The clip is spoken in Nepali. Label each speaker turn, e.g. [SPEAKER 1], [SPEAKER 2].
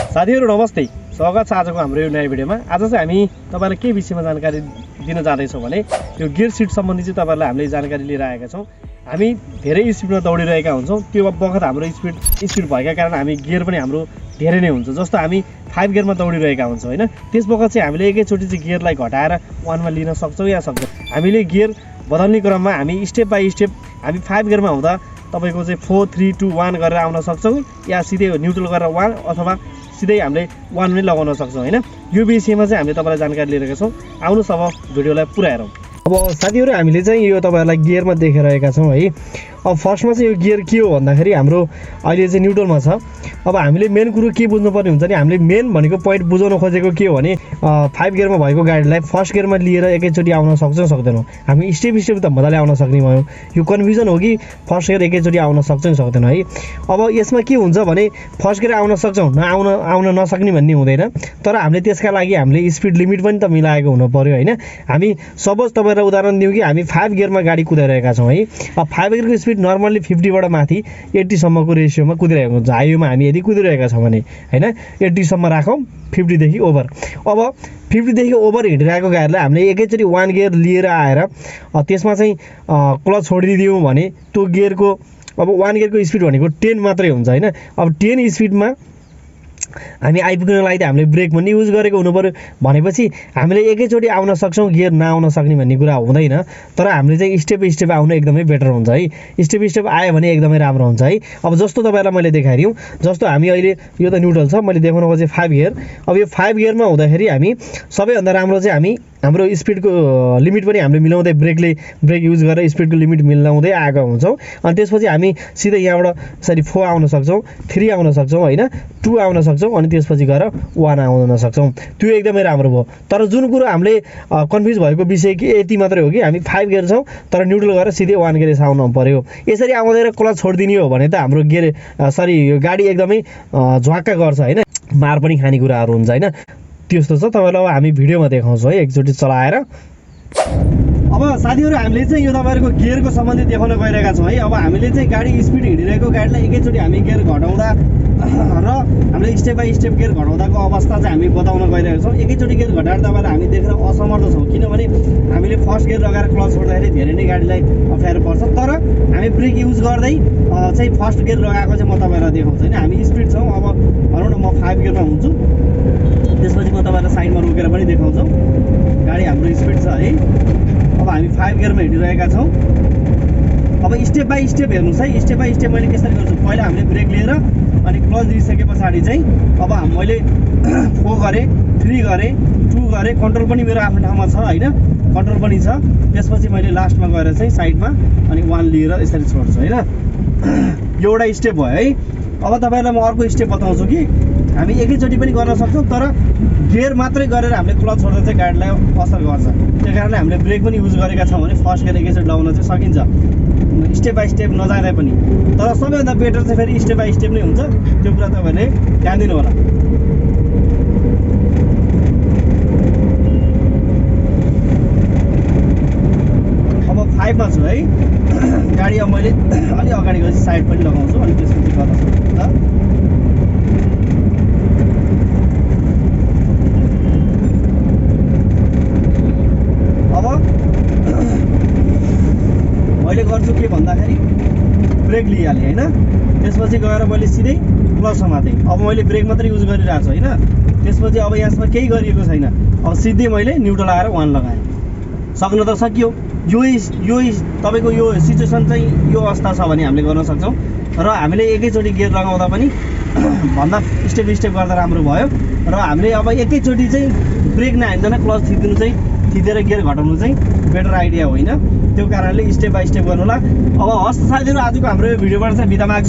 [SPEAKER 1] साथीहरु नमस्ते, स्वागत छ आजको हाम्रो यो नयाँ भिडियोमा। आज चाहिँ हामी तपाईलाई के विषयमा जानकारी दिन जाँदैछौँ भने यो गियर सिट सम्बन्धी चाहिँ तपाईलाई हामीले जानकारी लिएर आएका छौँ। हामी धेरै स्पिडमा दौडिरहेका हुन्छौँ, त्यो बखत हाम्रो स्पिड भएका कारण हामी गियर पनि हाम्रो धेरै नै हुन्छ। जस्तो हामी 5 गियरमा दौडिरहेका हुन्छौँ हैन, त्यस बखत चाहिँ हामीले एकैचोटी चाहिँ गियरलाई घटाएर 1 मा लिन सक्छौँ या सक्छौँ। हामीले गियर बदल्ने क्रममा हामी स्टेप बाइ स्टेप हामी 5 गियरमा हुँदा तपाईको चाहिँ 4 3 2 1 गरेर आउन सक्छौँ या सिधै न्युट्रल गरेर 1 अथवा सिधै हामीले 1 नै लगाउन सक्छौँ हैन। यो विषयमा चाहिँ हामीले तपाईलाई जानकारी लिएका छौँ। आउनुस् अब भिडियोलाई पुरा हेरौँ। अब साथीहरु हामीले चाहिँ यो तपाईहरुलाई गियरमा देखाइरहेका छौँ है। अब फर्स्टमा चाहिँ यो गियर के हो भन्दाखेरि हाम्रो अहिले चाहिँ न्युट्रलमा छ। अब हामीले मेन कुरो के बुझ्नुपर्ने हुन्छ नि, हामीले मेन भनेको पोइन्ट बुझाउन खोजेको के हो भने 5 गियरमा भएको गाडीलाई फर्स्ट गियरमा लिएर एकैचोटी आउन सक्छौँ सक्दैनौँ। हामी स्टेप स्टेप त मजाले आउन सक्ने भयो। यो कन्फ्युजन हो कि फर्स्ट गियर एकैचोटी आउन सक्छौँ सक्दैनौँ है। अब यसमा के हुन्छ भने फर्स्ट गियर आउन सक्छौँ आउन नसक्ने भन्ने हुँदैन, तर हामीले त्यसका लागि हामीले स्पिड लिमिट पनि त मिलाएको हुनु पर्यो हैन। हामी सपोज तपाईहरुलाई उदाहरण दिउँ कि हामी 5 गियरमा गाडी कुदाइरहेका छौँ है। अब 5 गियरको स्पिड नर्मली 50 बाट माथि 80 सम्मको रेशियोमा कुदिरहेको हुन्छ। हाइवेमा हामी यदि कुदिरहेका छौँ भने हैन, 80 सम्म राखौँ, 50 देखि ओभर। अब 50 देखि ओभर हिँडिरहेको गाडीलाई हामीले एकैचोटी 1 गियर लिएर आएर त्यसमा चाहिँ क्लच छोडिदियौँ भने त्यो गियरको अब 1 गियरको स्पिड भनेको 10 मात्रै हुन्छ हैन। अब 10 स्पिडमा हामी आइपुग्नको लागि त हामीले ब्रेक पनि युज गरेको हुनु पर्यो। भनेपछि हामीले एकैचोटी आउन सक्छौँ, गियर नआउन सक्ने भन्ने कुरा हुँदैन। तर हामीले चाहिँ स्टेप स्टेप आउनु एकदमै बेटर हुन्छ है। स्टेप स्टेप आयो भने एकदमै राम्रो हुन्छ है। अब जस्तो तपाईहरुलाई मैले देखाइदिउँ, जस्तो हामी अहिले यो त न्युट्रल छ, मैले देखाउन खोजेँ 5 गियर। अब यो 5 गियरमा हुँदाखेरि हामी सबैभन्दा राम्रो चाहिँ हामी हाम्रो स्पिडको लिमिट पनि हामीले मिलाउँदै ब्रेक युज गरेर स्पिडको लिमिट मिलाउँदै आएको हुन्छौँ। अनि त्यसपछि हामी सिधै यहाँबाट यसरी 4 आउन सक्छौँ, 3 आउन सक्छौँ हैन, 2 आउन सक्छौँ अनि त्यसपछि गएर 1 आउन सक्छौँ। त्यो एकदमै राम्रो भयो। तर जुन कुरो हामीले कन्फ्युज भएको विषय कि यति मात्रै हो कि हामी 5 गियर छौँ तर न्युट्रल गरेर सिधै 1 गियर आउनु पर्यो। यसरी आउँदैन क्लच छोडिदिने हो भने त हाम्रो यो गाडी एकदमै झ्वाक्का गर्छ हैन, मार पनि खाने कुराहरू हुन्छ हैन। त्यस्तो छ। तपाईहरुलाई अब हामी भिडियोमा देखाउँछौँ है एकचोटी चलाएर। अब साथीहरु हामीले चाहिँ यो तपाईहरुको गियरको सम्बन्धी देखाउन गइरहेका छौँ है। अब हामीले चाहिँ गाडी स्पिड हिँडिरहेको गाडीलाई एकैचोटी हामी गियर घटाउँदा र हामीले स्टेप बाइ स्टेप गियर घटाउँदाको अवस्था चाहिँ हामी बताउन गइरहेका छौँ। एकैचोटी गियर घटाएर तपाईहरु हामी देखेर असमर्थ छौँ, किनभने हामीले फर्स्ट गियर लगाएर क्लच छोड्दाखेरि धेरै नै गाडीलाई अप्ठ्यारो पर्छ। तर हामी ब्रेक युज गर्दै चाहिँ फर्स्ट गियर लगाएको चाहिँ म तपाईहरुलाई देखाउँछु हैन। हामी स्पिड छौँ, अब भनौँ न म 5 गियरमा हुन्छु, त्यसपछि म तपाईहरुलाई साइडमा रोकेर पनि देखाउँछु। गाडी हाम्रो स्पिड छ है। अब हामी 5 गियरमा हिँडिरहेका छौँ। अब स्टेप बाइ स्टेप हेर्नुहोस् है। स्टेप बाइ स्टेप मैले कसरी गर्छु, पहिला हामीले ब्रेक लिएर अनि क्लच दिइसके पछाडि चाहिँ अब मैले 4 गरेँ, 3 गरेँ, 2 गरेँ, कन्ट्रोल पनि मेरो आफ्नो ठाउँमा छ हैन, कन्ट्रोल पनि छ। त्यसपछि मैले लास्टमा गएर चाहिँ साइडमा अनि 1 लिएर यसरी छोड्छु हैन। एउटा स्टेप भयो है। अब तपाईहरुलाई म अर्को स्टेप बताउँछु कि हामी एकैचोटी पनि गर्न सक्छौँ, तर गियर मात्रै गरेर हामीले क्लच छोड्दा चाहिँ गाडीलाई असर गर्छ। त्यही कारणले हामीले ब्रेक पनि युज गरेका छौँ भने फर्स्ट गियर एकैचोटि लगाउन चाहिँ सकिन्छ, स्टेप बाइ स्टेप नजाँदै पनि। तर सबैभन्दा बेटर चाहिँ फेरि स्टेप बाइ स्टेप नै हुन्छ। त्यो कुरा तपाईहरुले ध्यान दिनु होला। अब 5 मा छु है। गाडी अब मैले अलि अगाडि गएपछि साइड पनि लगाउँछु अनि त्यसपछि गर्न सक्छु। मैले गर्छु के भन्दाखेरि ब्रेक लिइहालेँ हैन, त्यसपछि गएर मैले सिधै क्लच समातेँ। अब मैले ब्रेक मात्रै युज गरिरहेको छु हैन। त्यसपछि अब यसमा केही गरिएको छैन। अब सिधै मैले न्युट्रल आएर 1 लगाएँ। सक्नु त सकियो। यो तपाईको यो सिचुएसन चाहिँ यो अवस्था छ भने हामीले गर्न सक्छौँ। र हामीले एकैचोटी गियर लगाउँदा पनि भन्दा स्टेप स्टेप गर्दा राम्रो भयो। र हामीले अब एकैचोटी चाहिँ ब्रेक नहान्दैन क्लच थिच्दिनु चाहिँ थिचेर गियर घटाउनु चाहिँ बेटर आइडिया होइन। त्यो कारणले स्टेप बाइ स्टेप गर्नु होला। अब हस् साथीहरु, आजको हाम्रो यो भिडियोबाट चाहिँ बिदा माग्छु।